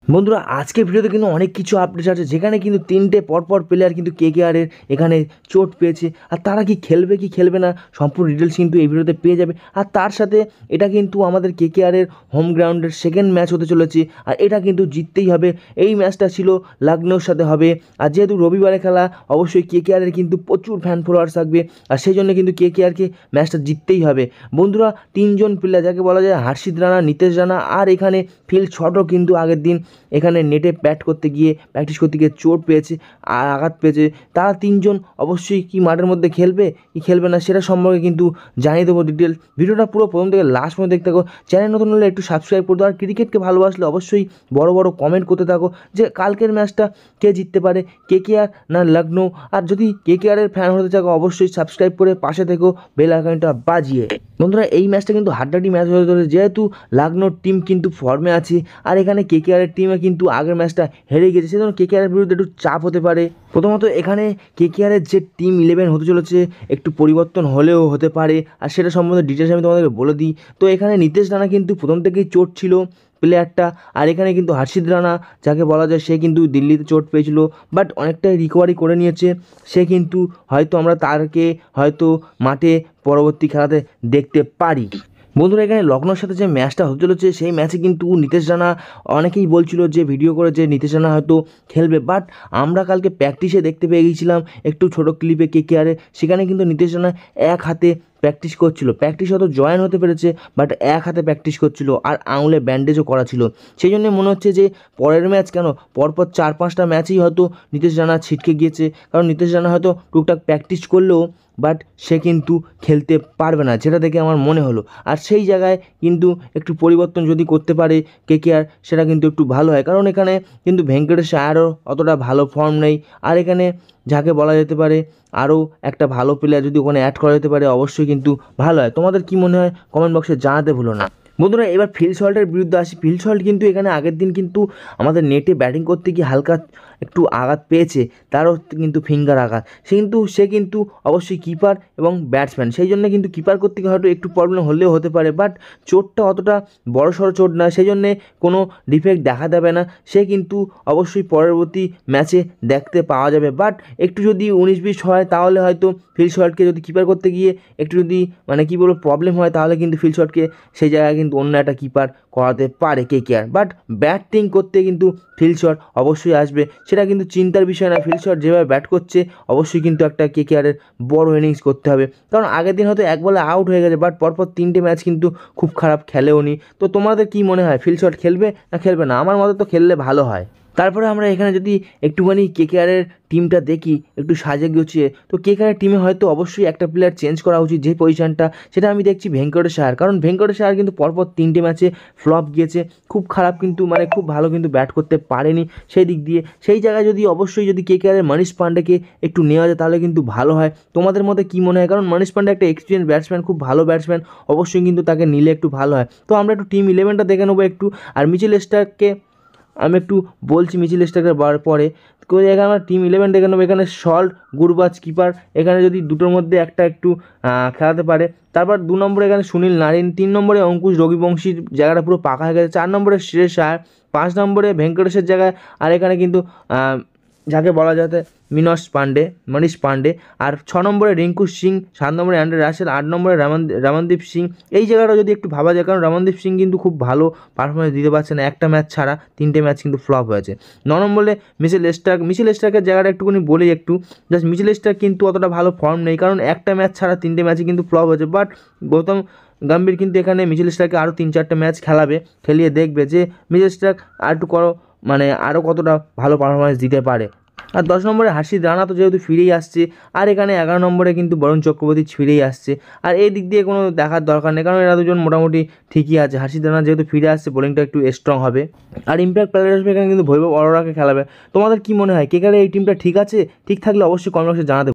বন্ধুরা আজকের ভিডিওতে কিন্তু অনেক কিছু আপডেট আছে, যেখানে কিন্তু তিনটে পরপর প্লেয়ার কিন্তু কেকেআরের এখানে চোট পেয়েছে। আর তারা কি খেলবে কি খেলবে না সম্পূর্ণ ডিটেলস কিন্তু এই ভিডিওতে পেয়ে যাবে। আর তার সাথে এটা কিন্তু আমাদের কেকেআরের হোম গ্রাউন্ডের সেকেন্ড ম্যাচ হতে চলেছে, আর এটা কিন্তু জিততেই হবে। এই ম্যাচটা ছিল লখনৌর সাথে হবে, আর যেহেতু রবিবারে খেলা অবশ্যই কেকেআরের কিন্তু প্রচুর ফ্যান ফলোয়ার্স থাকবে, আর সেই জন্য কিন্তু কেকেআরকে ম্যাচটা জিততেই হবে। বন্ধুরা তিনজন প্লেয়ার যাকে বলা যায় হর্ষিত রানা, নিতেশ রানা আর এখানে ফিল শটও কিন্তু আগের দিন এখানে নেটে প্র্যাকটিস করতে গিয়ে চোট পেয়েছে আর আঘাত পেয়েছে। তারা তিনজন অবশ্যই কি মাঠের মধ্যে খেলবে কি খেলবে না সেটা সম্পর্কে কিন্তু জানিয়ে দেবো ডিটেল। ভিডিওটা পুরো প্রথম থেকে লাস্ট পর্যন্ত দেখতে থাকো। চ্যানেল নতুন হলে একটু সাবস্ক্রাইব করে দাও, আর ক্রিকেটকে ভালোবাসলে অবশ্যই বড় বড় কমেন্ট করতে থাকো যে কালকের ম্যাচটা কে জিততে পারে, কেকেআর না লখনৌ। আর যদি কেকেআরের ফ্যান হতে থাকো অবশ্যই সাবস্ক্রাইব করে পাশে থেকো বেল আইকনটা বাজিয়ে। বন্ধুরা এই ম্যাচটা কিন্তু হাড্ডাহাড্ডি ম্যাচ হতে চলেছে, যেহেতু লখনৌর টিম কিন্তু ফর্মে আছে আর এখানে কেকেআরের টিমে কিন্তু আগের ম্যাচটা হেরে গেছে, সেজন্য কেকেআরের বিরুদ্ধে একটু চাপ হতে পারে। প্রথমত এখানে কেকেআরের যে টিম 11 হতে চলেছে একটু পরিবর্তন হলেও হতে পারে, আর সেটা সম্বন্ধে ডিটেলস আমি তোমাদেরকে বলে দিই। তো এখানে নিতেশ রানা কিন্তু প্রথম থেকেই চোট ছিল প্লেয়ারটা, আর এখানে কিন্তু হর্ষিত রানা যাকে বলা যায় সে কিন্তু দিল্লিতে চোট পেয়েছিল, বাট অনেকটাই রিকভারি করে নিয়েছে। সে কিন্তু হয়তো আমরা তারকে হয়তো মাঠে পরবর্তী খেলাতে দেখতে পারি। বন্ধুরা এখানে লখনৌর সাথে যে ম্যাচটা হতে চলেছে সেই ম্যাচে কিন্তু নিতেশ রানা, অনেকেই বলছিল যে ভিডিও করে যে নিতেশ রানা হয়তো খেলবে, বাট আমরা কালকে প্র্যাকটিসে দেখতে পেয়ে গিয়েছিলাম একটু ছোটো ক্লিপে কেকেআরে, সেখানে কিন্তু নিতেশ রানা এক হাতে প্র্যাকটিস করছিল। প্র্যাকটিস হয়তো জয়েন হতে পেরেছে, বাট এক হাতে প্র্যাকটিস করছিল আর আঙুলে ব্যান্ডেজও করা ছিল। সেই জন্য মনে হচ্ছে যে পরের ম্যাচ কেন পরপর 4-5টা ম্যাচেই হয়তো নিতেশ রানা ছিটকে গিয়েছে, কারণ নিতেশ রানা হয়তো টুকটাক প্র্যাকটিস করলেও বাট সে কিন্তু খেলতে পারবে না, যেটা দেখে আমার মনে হলো। আর সেই জায়গায় কিন্তু একটু পরিবর্তন যদি করতে পারে কেকেআর সেটা কিন্তু একটু ভালো হয়, কারণ এখানে কিন্তু ভেঙ্কটেশ আয়ারও অতটা ভালো ফর্ম নেই। আর এখানে যাকে বলা যেতে পারে আরও একটা ভালো প্লেয়ার যদি ওখানে অ্যাড করা যেতে পারে অবশ্যই কিন্তু ভালো হয়। তোমাদের কি মনে হয় কমেন্ট বক্সে জানাতে ভুলো না। বন্ধুরা এবার ফিল সল্টের বিরুদ্ধে আসি। ফিল সল্ট কিন্তু এখানে আগের দিন কিন্তু আমাদের নেটে ব্যাটিং করতে গিয়ে হালকা একটু আঘাত পেয়েছে, তারও কিন্তু ফিঙ্গার আঘাত। সে কিন্তু অবশ্যই কিপার এবং ব্যাটসম্যান, সেই জন্য কিন্তু কিপার করতে গিয়ে হয়তো একটু প্রবলেম হলেও হতে পারে, বাট চোটটা অতটা বড়সড় চোট না, সেই জন্যে কোনো ডিফেক্ট দেখা দেবে না। সে কিন্তু অবশ্যই পরবর্তী ম্যাচে দেখতে পাওয়া যাবে, বাট একটু যদি 19-20 হয় তাহলে হয়তো ফিল শটকে যদি কিপার করতে গিয়ে একটু যদি কী বলবো প্রবলেম হয় তাহলে কিন্তু ফিল শটকে সেই জায়গায় কিন্তু অন্য একটা কিপার করাতে পারে কেকেআর। বাট ব্যাটিং করতে কিন্তু ফিল শট অবশ্যই আসবে, সেটা কিন্তু চিন্তার বিষয় না। ফিল শট যেভাবে ব্যাট করছে অবশ্যই কিন্তু একটা কেকেআরের বড় ইনিংস করতে হবে, কারণ আগের দিন হয়তো এক বলে আউট হয়ে গেছে, বাট পরপর 3টে ম্যাচ কিন্তু খুব খারাপ খেলেও নি। তো তোমাদের কি মনে হয় ফিল শট খেলবে না খেলবে না? আমার মতে তো খেললে ভালো হয়। তারপরে আমরা এখানে যদি একটুখানি কেকেআরের টিমটা দেখি একটু সাজে গুছিয়ে, তো কেকেআরের টিমে হয়তো অবশ্যই একটা প্লেয়ার চেঞ্জ করা উচিত যে পজিশনটা, সেটা আমি দেখছি ভেঙ্কটেশ আয়ার। কারণ ভেঙ্কটেশ আয়ার কিন্তু পরপর 3টে ম্যাচে ফ্লপ গিয়েছে, খুব খারাপ কিন্তু খুব ভালো কিন্তু ব্যাট করতে পারেনি সেই দিক দিয়ে। সেই জায়গায় যদি অবশ্যই যদি কেকেআরের মনীষ পান্ডেকে একটু নেওয়া যায় তাহলে কিন্তু ভালো হয়। তোমাদের মধ্যে কী মনে হয়? কারণ মনীষ পান্ডে একটা এক্সপিরিয়েন্স ব্যাটসম্যান, খুব ভালো ব্যাটসম্যান, অবশ্যই কিন্তু তাকে নিলে একটু ভালো হয়। তো আমরা একটু টিম 11টা দেখে নেবো একটু। আর মিচেল স্টার্ককে আমি একটু বলছি, মিচেল স্টার্কের পরে এখানে আমরা টিম 11 দেখে নেবো। এখানে সল্ট, গুরবাজ কিপার, এখানে যদি দুটোর মধ্যে একটা একটু খেলাতে পারে। তারপর 2 নম্বরে এখানে সুনীল নারিন, 3 নম্বরে অঙ্কুশ রঘুবংশীর জায়গাটা পুরো পাকা হয়ে গেছে, 4 নম্বরে শ্রেয়স আয়ার, 5 নম্বরে ভেঙ্কটেশের জায়গায়, আর এখানে কিন্তু যাকে বলা যাতে মনীষ পান্ডে, আর 6 নম্বরে রিঙ্কু সিং, 7 নম্বরে অ্যান্ড্রে রাসেল, 8 নম্বরে রমনদীপ সিং। এই জায়গাটা যদি একটু ভাবা যায়, কারণ রমনদীপ সিং কিন্তু খুব ভালো পারফরমেন্স দিতে পারছে না, একটা ম্যাচ ছাড়া 3টে ম্যাচ কিন্তু ফ্লপ হয়েছে। 9 নম্বরে মিচেল স্টার্কের জায়গাটা একটুখানি বলি একটু, জাস্ট মিচেল স্টার্ক কিন্তু অতটা ভালো ফর্ম নেই, কারণ একটা ম্যাচ ছাড়া 3টে ম্যাচে কিন্তু ফ্লপ হয়েছে। বাট গৌতম গম্ভীর কিন্তু এখানে মিচেল স্টার্ককে আরও 3-4টে ম্যাচ খেলিয়ে দেখবে যে মিচেল স্টার্ক আর একটু আরও কতটা ভালো পারফরমেন্স দিতে পারে। আর 10 নম্বরে হর্ষিত রানা তো যেহেতু ফিরেই আসছে, আর এখানে 11 নম্বরে কিন্তু বরুণ চক্রবর্তী ফিরেই আসছে। আর এই দিক দিয়ে কোনো দেখার দরকার নেই, কারণ এরা দুজন মোটামুটি ঠিকই আছে। হর্ষিত রানা যেহেতু ফিরে আসছে বোলিংটা একটু স্ট্রং হবে, আর ইম্প্যাক্ট প্লেয়ার আসবে এখানে কিন্তু বৈভব অরোরাকে খেলাবে। তোমাদের কি মনে হয় কেকেআরের এই টিমটা ঠিক আছে? ঠিক থাকলে অবশ্যই কমেন্ট বক্সে জানাতে।